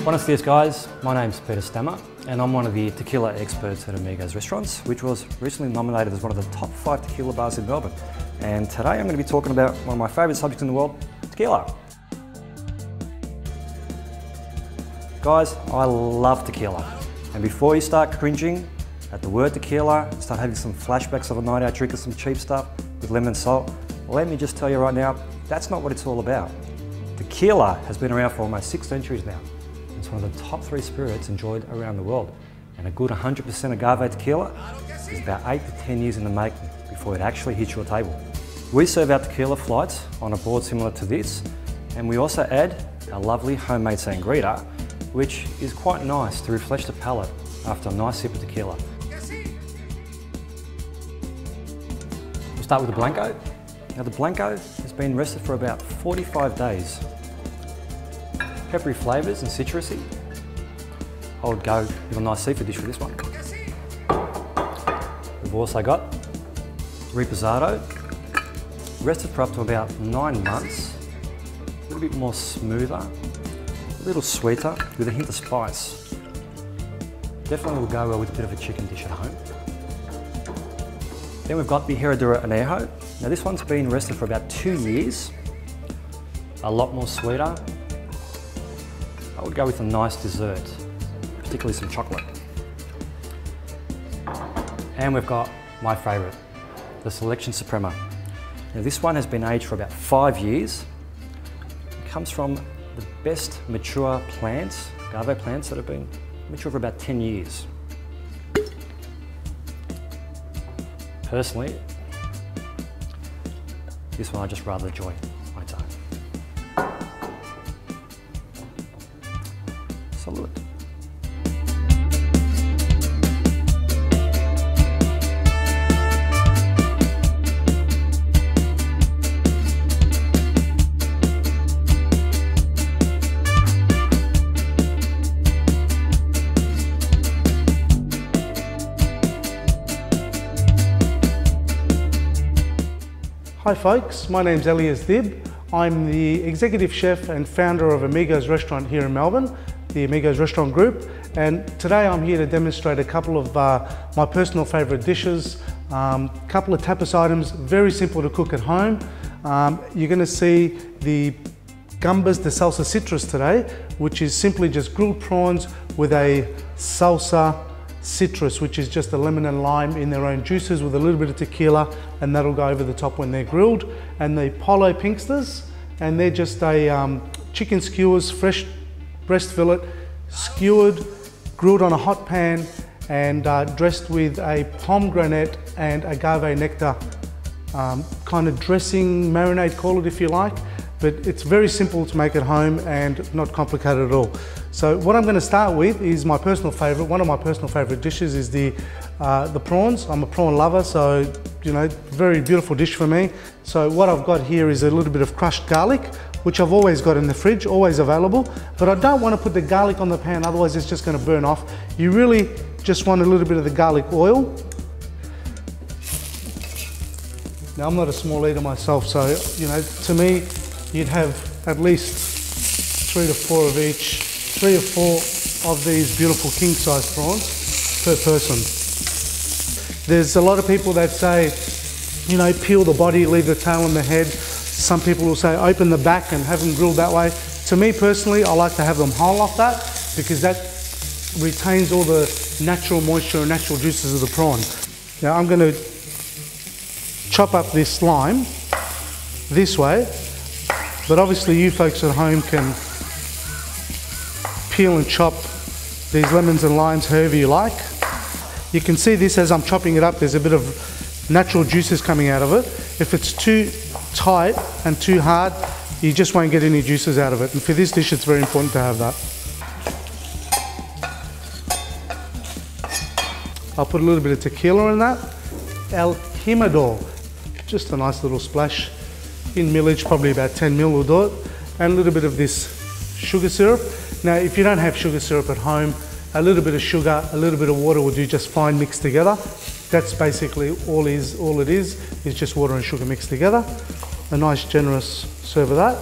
Buenos dias guys, my name's Peter Stammer and I'm one of the tequila experts at Amigos Restaurants, which was recently nominated as one of the top 5 tequila bars in Melbourne. And today I'm going to be talking about one of my favourite subjects in the world, tequila. Guys, I love tequila. And before you start cringing at the word tequila, start having some flashbacks of a night out drinking some cheap stuff with lemon and salt, let me just tell you right now, that's not what it's all about. Tequila has been around for almost 6 centuries now. It's one of the top 3 spirits enjoyed around the world. And a good 100% agave tequila is about 8 to 10 years in the making before it actually hits your table. We serve our tequila flights on a board similar to this, and we also add our lovely homemade sangria, which is quite nice to refresh the palate after a nice sip of tequila. We'll start with the Blanco. Now the Blanco has been rested for about 45 days. Peppery flavours and citrusy. I would go with a nice seafood dish for this one. We've also got Reposado, rested for up to about 9 months. A little bit more smoother, a little sweeter with a hint of spice. Definitely will go well with a bit of a chicken dish at home. Then we've got the Herradura Anejo. Now this one's been rested for about 2 years. A lot more sweeter. I would go with a nice dessert, particularly some chocolate. And we've got my favourite, the Selection Suprema. Now this one has been aged for about 5 years. It comes from the best mature plants, agave plants that have been mature for about 10 years. Personally, this one I just rather enjoy on its own. Salute. Hi folks, my name's Elias Dib. I'm the executive chef and founder of Amigos Restaurant here in Melbourne, the Amigos Restaurant Group, and today I'm here to demonstrate a couple of my personal favourite dishes, couple of tapas items, very simple to cook at home. You're going to see the gambas de salsa citrus today, which is simply just grilled prawns with a salsa citrus, which is just a lemon and lime in their own juices with a little bit of tequila, and that'll go over the top when they're grilled. And the polo pinksters, and they're just a chicken skewers, fresh breast fillet, skewered, grilled on a hot pan, and dressed with a pomegranate and agave nectar kind of dressing, marinade, call it if you like. But it's very simple to make at home and not complicated at all. So what I'm going to start with is my personal favourite. One of my personal favourite dishes is the prawns. I'm a prawn lover, so you know, very beautiful dish for me. So what I've got here is a little bit of crushed garlic, which I've always got in the fridge, always available. But I don't want to put the garlic on the pan, otherwise it's just going to burn off. You really just want a little bit of the garlic oil. Now I'm not a small eater myself, so you know, to me, you'd have at least 3 to 4 of each, 3 or 4 of these beautiful king-size prawns per person. There's a lot of people that say, you know, peel the body, leave the tail and the head. Some people will say open the back and have them grilled that way. To me personally, I like to have them whole off that, because that retains all the natural moisture and natural juices of the prawn. Now I'm going to chop up this lime this way. But obviously you folks at home can peel and chop these lemons and limes however you like. You can see this as I'm chopping it up, there's a bit of natural juices coming out of it. If it's too tight and too hard, you just won't get any juices out of it. And for this dish, it's very important to have that. I'll put a little bit of tequila in that. El Jimador, just a nice little splash. In millage, probably about 10 mil will do it. And a little bit of this sugar syrup. Now, if you don't have sugar syrup at home, a little bit of sugar, a little bit of water will do just fine mixed together. That's basically all it is just water and sugar mixed together. A nice generous serve of that.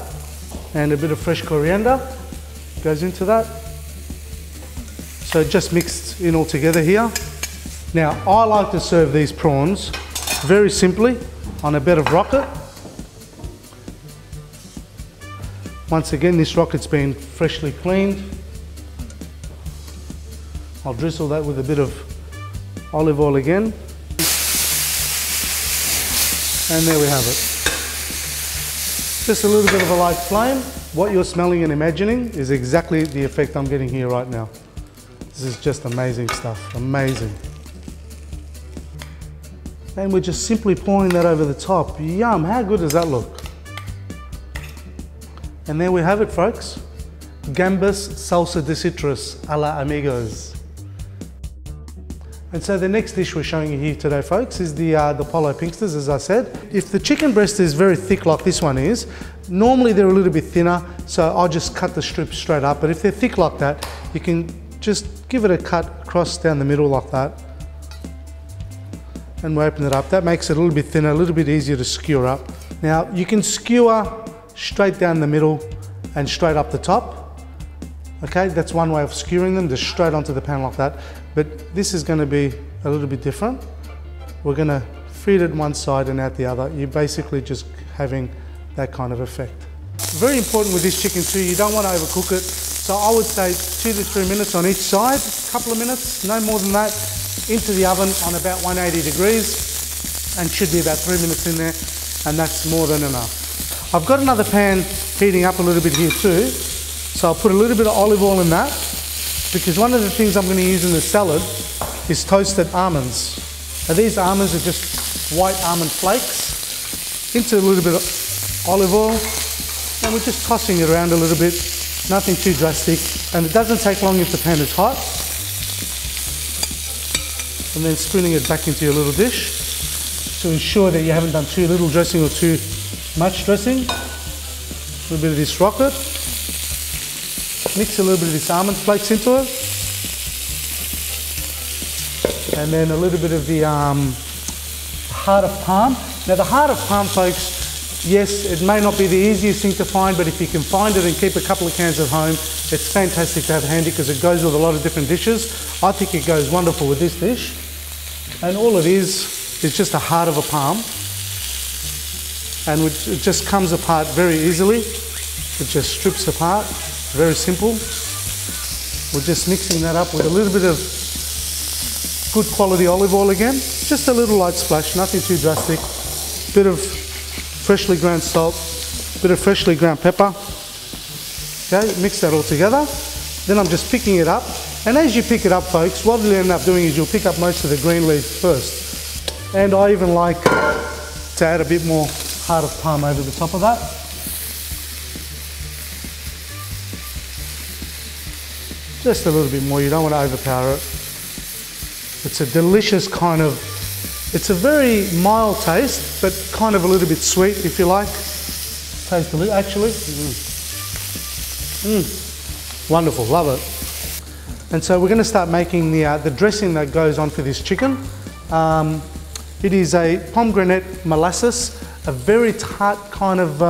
And a bit of fresh coriander goes into that. So just mixed in all together here. Now, I like to serve these prawns very simply on a bed of rocket. Once again, this rocket's been freshly cleaned. I'll drizzle that with a bit of olive oil again. And there we have it. Just a little bit of a light flame. What you're smelling and imagining is exactly the effect I'm getting here right now. This is just amazing stuff, amazing. And we're just simply pouring that over the top. Yum, how good does that look? And there we have it, folks. Gambas salsa de citrus a la Amigos. And so the next dish we're showing you here today, folks, is the Polo Pinksters, as I said. If the chicken breast is very thick like this one is, normally they're a little bit thinner, so I'll just cut the strips straight up. But if they're thick like that, you can just give it a cut across down the middle like that. And we open it up. That makes it a little bit thinner, a little bit easier to skewer up. Now, you can skewer straight down the middle and straight up the top. Okay, that's one way of skewering them, just straight onto the pan like that. But this is going to be a little bit different. We're going to feed it one side and out the other. You're basically just having that kind of effect. Very important with this chicken too, you don't want to overcook it. So I would say 2 to 3 minutes on each side, a couple of minutes, no more than that, into the oven on about 180 degrees, and should be about 3 minutes in there, and that's more than enough. I've got another pan heating up a little bit here too, so I'll put a little bit of olive oil in that, because one of the things I'm going to use in the salad is toasted almonds. Now these almonds are just white almond flakes into a little bit of olive oil, and we're just tossing it around a little bit, nothing too drastic, and it doesn't take long if the pan is hot. And then spooning it back into your little dish to ensure that you haven't done too little dressing or too much dressing. A little bit of this rocket. Mix a little bit of this almond flakes into it. And then a little bit of the heart of palm. Now the heart of palm, folks, yes, it may not be the easiest thing to find, but if you can find it and keep a couple of cans at home, it's fantastic to have handy because it goes with a lot of different dishes. I think it goes wonderful with this dish. And all it is just a heart of a palm. And it just comes apart very easily. It just strips apart, very simple. We're just mixing that up with a little bit of good quality olive oil again. Just a little light splash, nothing too drastic. Bit of freshly ground salt, bit of freshly ground pepper. Okay, mix that all together. Then I'm just picking it up. And as you pick it up, folks, what you'll end up doing is you'll pick up most of the green leaves first. And I even like to add a bit more heart of palm over the top of that. Just a little bit more, you don't want to overpower it. It's a delicious kind of, it's a very mild taste, but kind of a little bit sweet, if you like. Taste a little, actually. Wonderful, love it. And so we're going to start making the dressing that goes on for this chicken. It is a pomegranate molasses, a very tart kind of,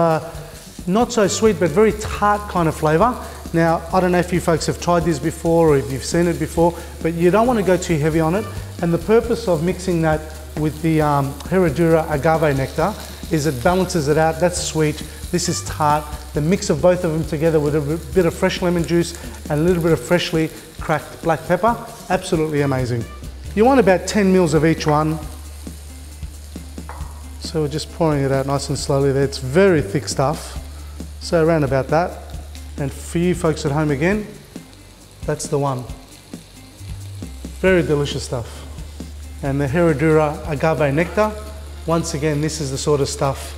not so sweet, but very tart kind of flavour. Now, I don't know if you folks have tried this before or if you've seen it before, but you don't want to go too heavy on it. And the purpose of mixing that with the Herradura agave nectar is it balances it out. That's sweet, this is tart. The mix of both of them together with a bit of fresh lemon juice and a little bit of freshly cracked black pepper, absolutely amazing. You want about 10 mils of each one. So we're just pouring it out nice and slowly there. It's very thick stuff, so around about that. And for you folks at home again, that's the one. Very delicious stuff. And the Herradura agave nectar, once again, this is the sort of stuff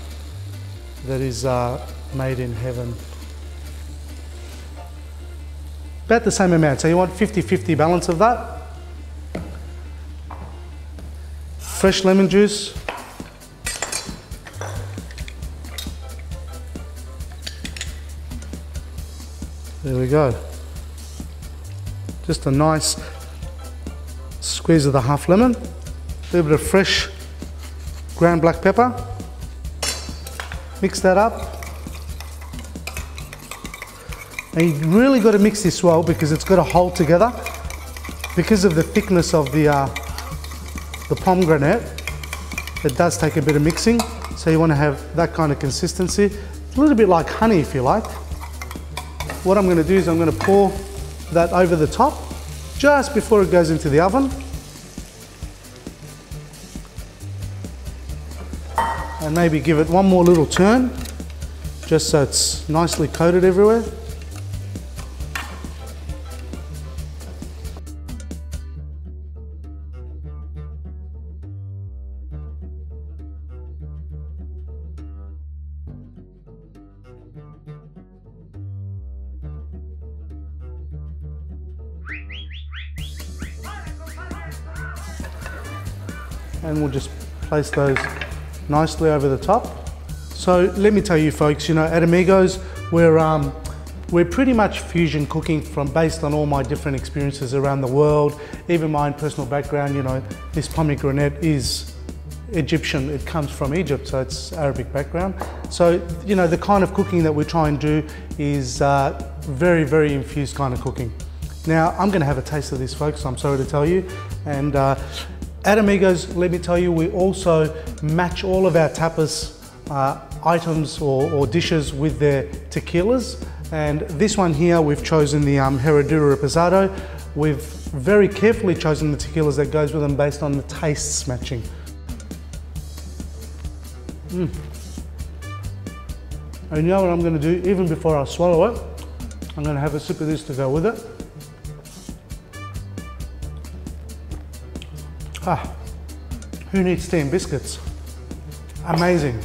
that is made in heaven. About the same amount, so you want 50-50 balance of that. Fresh lemon juice. There we go. Just a nice squeeze of the half lemon. A little bit of fresh ground black pepper. Mix that up. And you really got to mix this well because it's got to hold together. Because of the thickness of the pomegranate, it does take a bit of mixing. So you want to have that kind of consistency. A little bit like honey if you like. What I'm going to do is I'm going to pour that over the top just before it goes into the oven. And maybe give it one more little turn, just so it's nicely coated everywhere. And we'll just place those nicely over the top. So let me tell you folks, you know, at Amigos, we're pretty much fusion cooking based on all my different experiences around the world, even my own personal background. You know, this pomegranate is Egyptian, it comes from Egypt, so it's Arabic background. So, you know, the kind of cooking that we try and do is very, very infused kind of cooking. Now, I'm gonna have a taste of this, folks, I'm sorry to tell you. And at Amigos, let me tell you, we also match all of our tapas items or dishes with their tequilas. And this one here, we've chosen the Herradura Reposado. We've very carefully chosen the tequilas that goes with them based on the tastes matching. And you know what I'm gonna do, even before I swallow it, I'm gonna have a sip of this to go with it. Who needs tea and biscuits? Amazing.